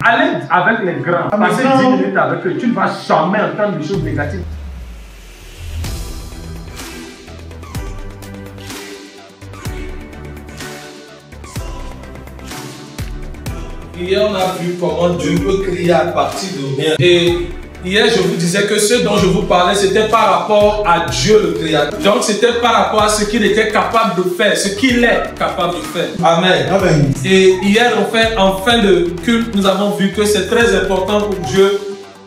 Allez avec les grands, passer 10 minutes avec eux, tu ne vas jamais entendre des choses négatives. Hier, on a vu comment Dieu peut créer à partir de rien. Et hier, je vous disais que ce dont je vous parlais, c'était par rapport à Dieu le Créateur. Donc, c'était par rapport à ce qu'il était capable de faire, ce qu'il est capable de faire. Amen. Amen. Et hier, en fin de culte, nous avons vu que c'est très important pour Dieu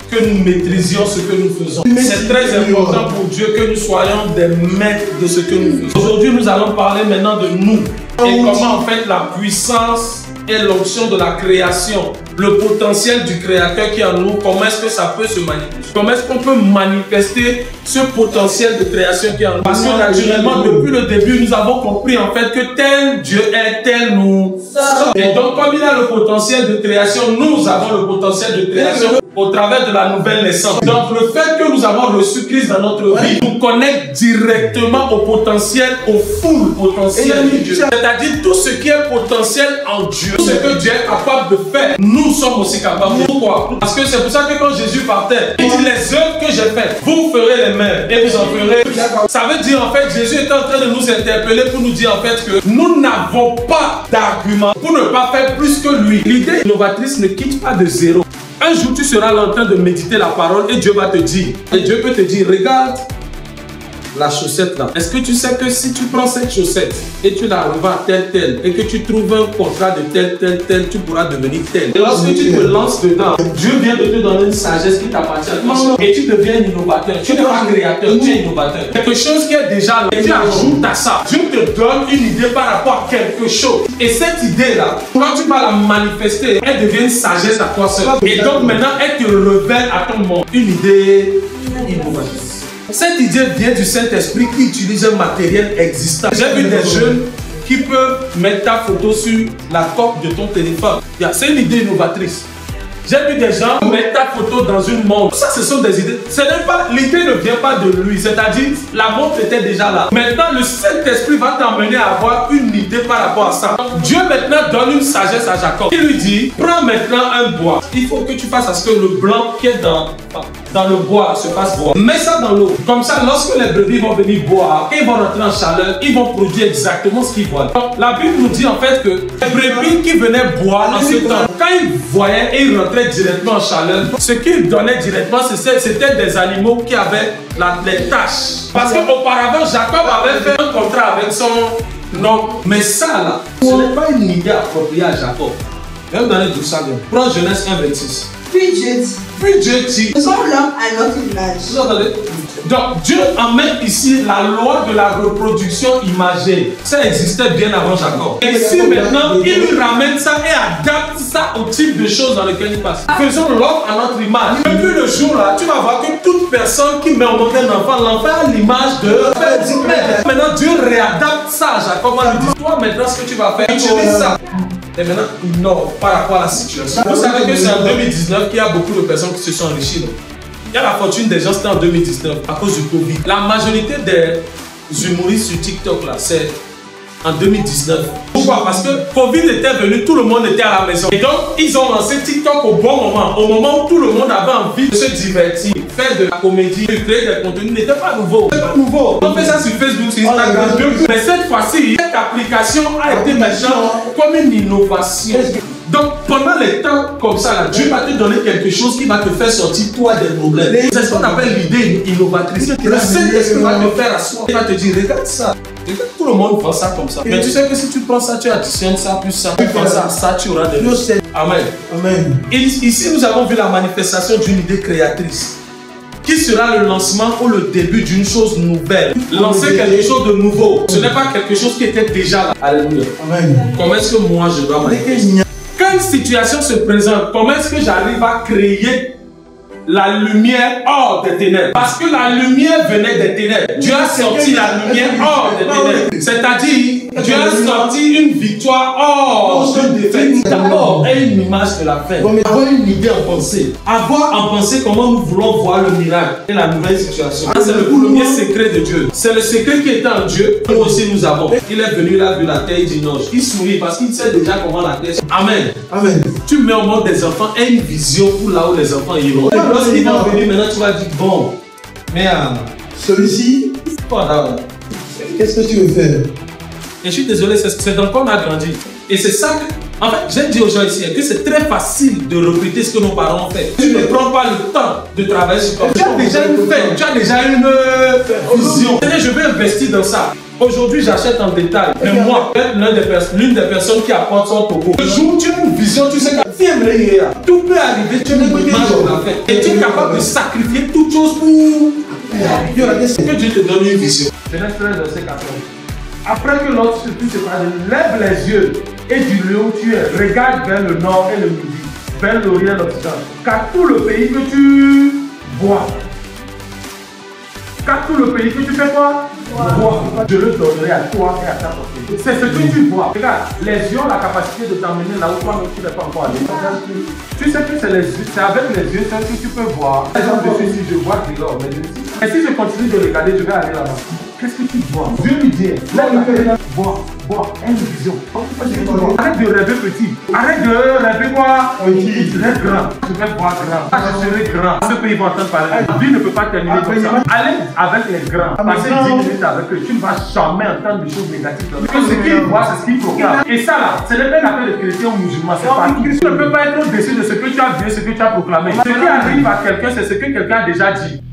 que nous maîtrisions ce que nous faisons. C'est très important pour Dieu que nous soyons des maîtres de ce que nous faisons. Aujourd'hui, nous allons parler maintenant de nous et comment en fait la puissance et l'option de la création, le potentiel du créateur qui est en nous, comment est-ce que ça peut se manifester? Comment est-ce qu'on peut manifester ce potentiel de création qui est en nous? Parce que naturellement, depuis le début, nous avons compris en fait que tel Dieu est, tel nous sommes. Et donc, comme il a le potentiel de création, nous avons le potentiel de création au travers de la nouvelle naissance. Donc, le fait que nous avons reçu Christ dans notre vie nous connecte directement au potentiel, au full potentiel de Dieu. C'est-à-dire tout ce qui est potentiel en Dieu, tout ce que Dieu est capable de faire, nous sommes aussi capables. Pourquoi? Parce que c'est pour ça que quand Jésus partait, il dit les œuvres que j'ai faites, vous ferez les mêmes et vous en ferez. Ça veut dire en fait, Jésus est en train de nous interpeller pour nous dire en fait que nous n'avons pas d'argument pour ne pas faire plus que lui. L'idée innovatrice ne quitte pas de zéro. Un jour, tu seras là en train de méditer la parole et Dieu va te dire, et Dieu peut te dire, regarde la chaussette là. Est-ce que tu sais que si tu prends cette chaussette et tu la revends à tel et que tu trouves un contrat de tel, tu pourras devenir tel. Et lorsque tu te lances dedans, Dieu vient de te donner une sagesse qui t'appartient à toi et tu deviens innovateur. Tu n'es pas créateur, tu es innovateur. Quelque chose qui est déjà là et tu ajoutes à ça. Dieu te donne une idée par rapport à quelque chose. Et cette idée là, quand tu vas la manifester, elle devient une sagesse à toi seul. Et donc maintenant, elle te révèle à ton monde une idée innovatrice. Cette idée vient du Saint-Esprit qui utilise un matériel existant. J'ai vu des jeunes qui peuvent mettre ta photo sur la coque de ton téléphone. C'est une idée innovatrice. J'ai vu des gens mettre ta photo dans une montre. Ça, ce sont des idées. L'idée ne vient pas de lui. C'est-à-dire, la montre était déjà là. Maintenant, le Saint-Esprit va t'emmener à avoir une idée par rapport à ça. Dieu maintenant donne une sagesse à Jacob. Il lui dit, prends maintenant un bois. Il faut que tu fasses à ce que le blanc qui est dans le bois se fasse boire. Mets ça dans l'eau. Comme ça, lorsque les brebis vont venir boire, ils vont rentrer en chaleur, ils vont produire exactement ce qu'ils voient. Donc, la Bible nous dit en fait que les brebis qui venaient boire en ce temps, quand ils voyaient et ils rentraient directement en chaleur, ce qu'ils donnaient directement, c'était des animaux qui avaient les taches. Parce qu'auparavant, Jacob avait fait un contrat avec son oncle. Mais ça là, ce n'est pas une idée appropriée à Jacob. Je vais vous donner tout ça. Prends Genèse 1,26. Puis Dieu dit, faisons l'homme à notre image. Donc Dieu emmène ici la loi de la reproduction imagée. Ça existait bien avant Jacob. Et ici maintenant, il lui ramène ça et adapte ça au type de choses dans lesquelles il passe. Faisons l'homme à notre image. Depuis le jour là, tu vas voir que toute personne qui met au monde un enfant, l'enfant a l'image de Maintenant Dieu réadapte ça à Jacob. On lui dit, toi maintenant ce que tu vas faire, utilise ça. Et maintenant, non, par rapport à la situation. Vous savez que c'est en 2019 qu'il y a beaucoup de personnes qui se sont enrichies. Il y a la fortune des gens, c'était en 2019 à cause du Covid. La majorité des humoristes sur TikTok, là, c'est en 2019. Pourquoi? Parce que Covid était venu, tout le monde était à la maison. Et donc, ils ont lancé TikTok au bon moment. Au moment où tout le monde avait envie de se divertir, faire de la comédie, de créer des contenus, n'était pas nouveau. C'était pas nouveau. On fait ça sur Facebook, sur Instagram. Mais cette fois-ci, cette application a été maintenant comme une innovation. Donc, pendant les temps comme ça, là, Dieu va te donner quelque chose qui va te faire sortir toi des problèmes. C'est ce qu'on appelle l'idée innovatrice. Le Saint-Esprit va te faire asseoir. Il va te dire, regarde ça. Regarde, tout le monde prend ça comme ça. Mais tu sais que si tu prends ça, tu additionnes ça, plus ça, tu prends ça, ça, tu auras des choses. Amen. Amen. Et ici, nous avons vu la manifestation d'une idée créatrice, qui sera le lancement ou le début d'une chose nouvelle. Lancer quelque chose de nouveau. Ce n'est pas quelque chose qui était déjà là. Alléluia. Amen. Comment est-ce que moi je dois manifester? Quand une situation se présente, comment est-ce que j'arrive à créer la lumière hors des ténèbres. Parce que la lumière venait des ténèbres. Dieu a sorti la lumière hors des ténèbres. C'est-à-dire, Dieu a sorti une victoire hors d'une défaite. D'abord, est une image de la fin. Avoir une idée en pensée. Avoir en pensée comment nous voulons voir le miracle et la nouvelle situation. C'est le premier secret de Dieu. C'est le secret qui est en Dieu, nous aussi nous avons. Il est venu là de la terre, il dit non. Il sourit parce qu'il sait déjà comment la terre. Amen. Amen. Tu mets au monde des enfants et une vision pour là où les enfants iront. Lorsqu'ils vont venir maintenant, tu vas dire bon. Mais celui-ci, voilà. Qu'est-ce que tu veux faire? Et je suis désolé, c'est dans quoi on a grandi. Et c'est ça que, en fait, j'ai dit aux gens ici que c'est très facile de recruter ce que nos parents ont fait. Tu ne prends pas le temps de travailler sur toi. Tu as déjà une fin, tu as déjà une vision. Je vais investir dans ça. Aujourd'hui, j'achète en détail. Mais moi, l'une des personnes qui apporte son topo. Le jour où tu as une vision, tu sais que tout peut arriver, tu as une image de la fête. Et tu es capable de sacrifier toute chose pour que Dieu te donne une vision. Genèse 13, verset 14. Après que l'autre se fut séparé, lève les yeux et du lieu où tu es, regarde vers le nord et le midi, vers l'orient et l'occident, car tout le pays que tu vois, car tout le pays que tu fais quoi? Vois. Je le donnerai à toi et à ta posterité. C'est ce que tu vois. Regarde, les yeux ont la capacité de t'emmener là où toi-même tu n'es pas encore allé. Tu sais que c'est avec les yeux que tu peux voir. Par exemple, je suis ici, je vois de l'or, mais si je continue de regarder, je vais aller là-bas. Qu'est-ce que tu vois? Dieu lui dit, vois, une vision. Arrête de rêver petit. Arrête de rêver quoi? Petit. Rêve grand. Je vais voir grand. Je serai grand. Ce pays va entendre parler. La vie ne peut pas terminer comme ça. Allez avec les grands. Passez 10 minutes avec eux. Tu ne vas jamais entendre des choses négatives. Parce que ce qu'ils voient, c'est ce qu'ils proclament. Et ça là, ce n'est pas une affaire de chrétien ou musulman. C'est pas tout. Tu ne peux pas être au-dessus de ce que tu as vu, ce que tu as proclamé. Ce qui arrive à quelqu'un, c'est ce que quelqu'un a déjà dit.